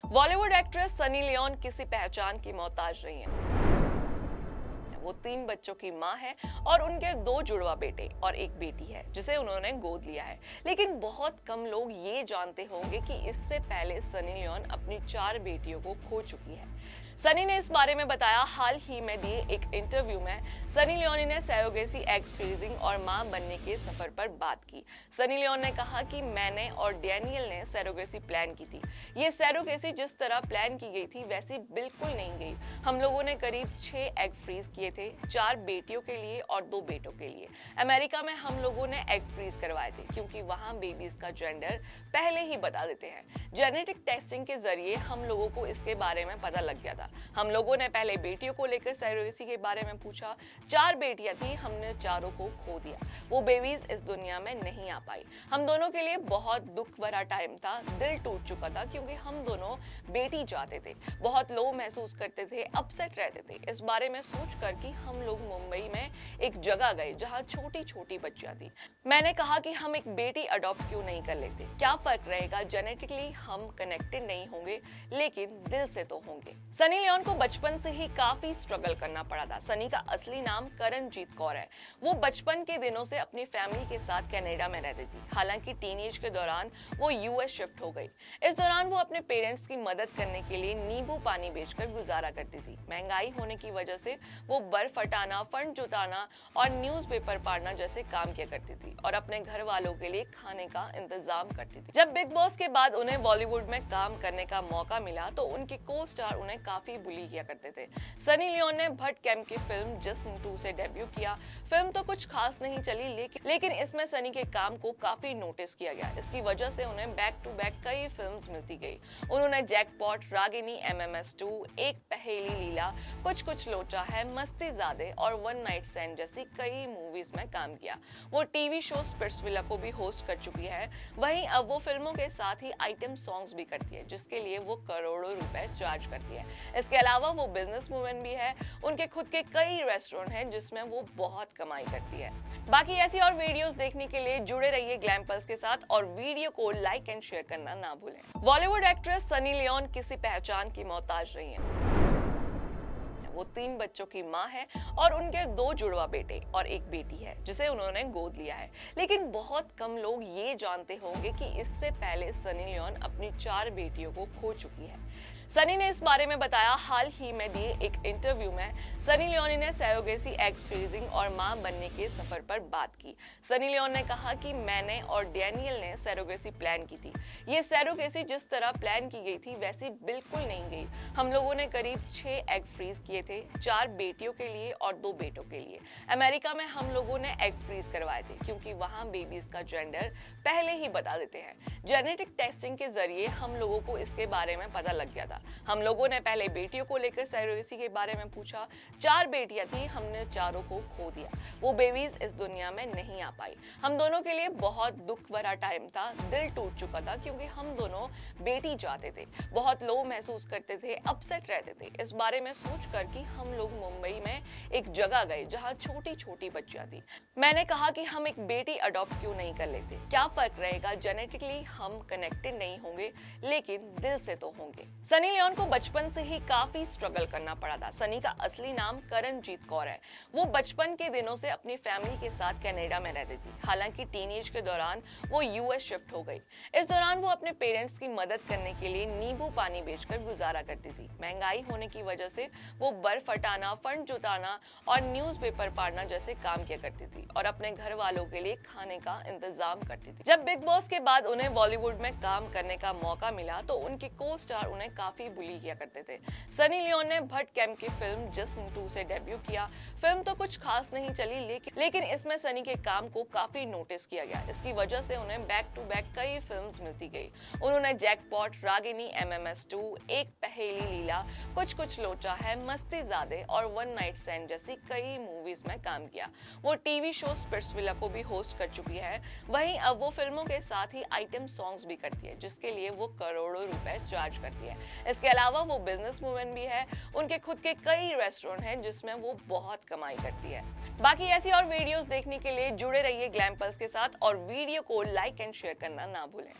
Bollywood actress Sunny Leone किसी पहचान की मोहताज नहीं है। वो 3 बच्चों की मां है और उनके 2 जुड़वा बेटे और एक बेटी है जिसे उन्होंने गोद लिया है। लेकिन बहुत कम लोग ये जानते होंगे कि इससे पहले सनी लियोन अपनी 4 बेटियों को खो चुकी है। सनी ने इस बारे में बताया हाल ही में दिए एक इंटरव्यू में। सनी लियोनी ने सरोगेसी, एग्स फ्रीजिंग और मां बनने के सफर पर बात की। सनी लियोन ने कहा कि मैंने और डैनियल ने सरोगेसी प्लान की थी। ये सरोगेसी जिस तरह प्लान की गई थी वैसी बिल्कुल नहीं गई। हम लोगों ने करीब 6 एग फ्रीज किए थे, 4 बेटियों के लिए और 2 बेटों के लिए। अमेरिका में हम लोगों ने एग फ्रीज करवाए थे क्योंकि वहां बेबीज का जेंडर पहले ही बता देते हैं। जेनेटिक टेस्टिंग के जरिए हम लोगों को इसके बारे में पता लग गया था। हम लोगों ने पहले बेटियों को लेकर सरोगेसी के बारे में पूछा। 4 बेटियां थी, हमने चारों को खो दिया। वो बेबीज इस दुनिया में नहीं आ पाई। हम दोनों के लिए बहुत दुख भरा टाइम था, दिल टूट चुका था क्योंकि हम दोनों बेटी चाहते थे, बहुत लो महसूस करते थे, अपसेट रहते थे। इस बारे में सोच कर कि हम लोग मुंबई में एक जगह गए जहाँ छोटी छोटी बच्चियां थी। मैंने कहा कि हम एक बेटी अडॉप्ट क्यों नहीं कर लेते, क्या फर्क रहेगा, जेनेटिकली हम कनेक्टेड नहीं होंगे लेकिन दिल से तो होंगे। सनी लियोन को बचपन से ही काफी स्ट्रगल करना पड़ा था। सनी का असली नाम करणजीत कौर है। वो बचपन के दिनों से अपनी फैमिली के साथ कनाडा में रहती थी। हालांकि टीनेज के दौरान वो यूएस शिफ्ट हो गई। इस दौरान वो अपने पेरेंट्स की मदद करने के लिए नींबू पानी बेचकर गुजारा करती थी। महंगाई होने की वजह से वो बर्फ हटाना, फंड जुटाना और न्यूज़पेपर पढ़ना जैसे काम किया करती थी और अपने घर वालों के लिए खाने का इंतजाम करती थी। जब बिग बॉस के बाद उन्हें बॉलीवुड में काम करने का मौका मिला तो उनके को स्टार उन्हें काफी बुली किया करते थे। सनी लियोन ने भट्ट कैम्प की फिल्म जिस्म 2 से डेब्यू किया। फिल्म तो कुछ खास नहीं चली लेकिन इसमें सनी के काम को काफी नोटिस किया गया। इसकी वजह से उन्हें बैक टू बैक कई फिल्म्स मिलती गई। उन्होंने जैकपॉट, रागिनी, एमएमएस 2, एक पहेली लीला, कुछ कुछ लोचा है, मस्तीजादे और वन नाइट स्टैंड जैसी कई मूवीज में काम किया। वो टीवी शो स्पिट्सविला को भी होस्ट कर चुकी है। वहीं अब वो फिल्मों के साथ ही आइटम सॉन्ग्स भी करती है जिसके लिए वो करोड़ों रुपए चार्ज करती है। इसके अलावा वो बिजनेस वुमेन भी है। उनके खुद के कई रेस्टोरेंट हैं जिसमें वो बहुत कमाई करती है। बाकी ऐसी और वीडियोस देखने के लिए जुड़े रहिए ग्लैम पल्स के साथ और वीडियो को लाइक एंड शेयर करना ना भूलें। बॉलीवुड एक्ट्रेस सनी लियोन किसी पहचान की मोहताज नहीं है। वो 3 बच्चों की मां है और उनके 2 जुड़वा बेटे और एक बेटी है जिसे उन्होंने गोद लिया है। लेकिन बहुत कम लोग ये जानते होंगे कि इससे पहले सनी लियोन अपनी 4 बेटियों को खो चुकी है। सनी ने इस बारे में बताया हाल ही में दिए एक इंटरव्यू में। सनी लियोनी ने सरोगेसी, एग्स फ्रीजिंग और मां बनने के सफर पर बात की। सनी लियोन ने कहा कि मैंने और डैनियल ने सरोगेसी प्लान की थी। ये सरोगेसी जिस तरह प्लान की गई थी वैसी बिल्कुल नहीं गई। हम लोगों ने करीब 6 एग फ्रीज किए थे, 4 बेटियों के लिए और 2 बेटों के लिए। अमेरिका में हम लोगों ने एग फ्रीज करवाए थे क्योंकि वहां बेबीज का जेंडर पहले ही बता देते हैं। जेनेटिक टेस्टिंग के जरिए हम लोगों को इसके बारे में पता लग गया था। हम लोगों ने पहले बेटियों को लेकर सरोगेसी के बारे में पूछा। 4 बेटियां थी, हमने चारों को खो दिया। वो बेबीज इस दुनिया में नहीं आ पाई। हम दोनों के लिए बहुत दुख भरा टाइम था, दिल टूट चुका था क्योंकि हम दोनों बेटी चाहते थे, बहुत लो महसूस करते थे, अपसेट रहते थे। इस बारे में सोच कर कि हम लोग मुंबई में एक जगह गए जहाँ छोटी छोटी बच्चियां थी। मैंने कहा कि हम एक बेटी अडॉप्ट क्यों नहीं कर लेते, क्या फर्क रहेगा, जेनेटिकली हम कनेक्टेड नहीं होंगे लेकिन दिल से तो होंगे। सनी लियोन को बचपन से ही काफी स्ट्रगल करना पड़ा था। सनी का असली नाम करणजीत कौर है। वो बचपन के दिनों से अपनी फैमिली के साथ कनाडा में रहती थी। हालांकि टीनेज के दौरान वो यूएस शिफ्ट हो गई। इस दौरान वो अपने पेरेंट्स की मदद करने के लिए नींबू पानी बेचकर गुजारा करती थी। महंगाई होने की वजह से वो बर्फ हटाना, फंड जुटाना और न्यूज़पेपर पढ़ना जैसे काम किया करती थी और अपने घर वालों के लिए खाने का इंतजाम करती थी। जब बिग बॉस के बाद उन्हें बॉलीवुड में काम करने का मौका मिला तो उनके को स्टार उन्हें काफी बुली किया करते थे। सनी लियोन ने भट्ट कैम्प की फिल्म जिस्म 2 से डेब्यू किया। फिल्म तो कुछ खास नहीं चली लेकिन इसमें सनी के काम को काफी नोटिस किया गया। इसकी वजह से उन्हें बैक टू बैक कई फिल्म्स मिलती गई। उन्होंने जैकपॉट, रागिनी, एमएमएस 2, एक पहेली लीला, कुछ कुछ लोचा है, मस्तीजादे और वन नाइट स्टैंड जैसी कई मूवीज में काम किया। वो टीवी शो स्पिट्सविला को भी होस्ट कर चुकी है। वहीं अब वो फिल्मों के साथ ही आइटम सॉन्ग्स भी करती है जिसके लिए वो करोड़ों रुपए चार्ज करती है। इसके अलावा वो बिजनेस वुमेन भी है। उनके खुद के कई रेस्टोरेंट हैं जिसमें वो बहुत कमाई करती है। बाकी ऐसी और वीडियोस देखने के लिए जुड़े रहिए ग्लैम पल्स के साथ और वीडियो को लाइक एंड शेयर करना ना भूलें।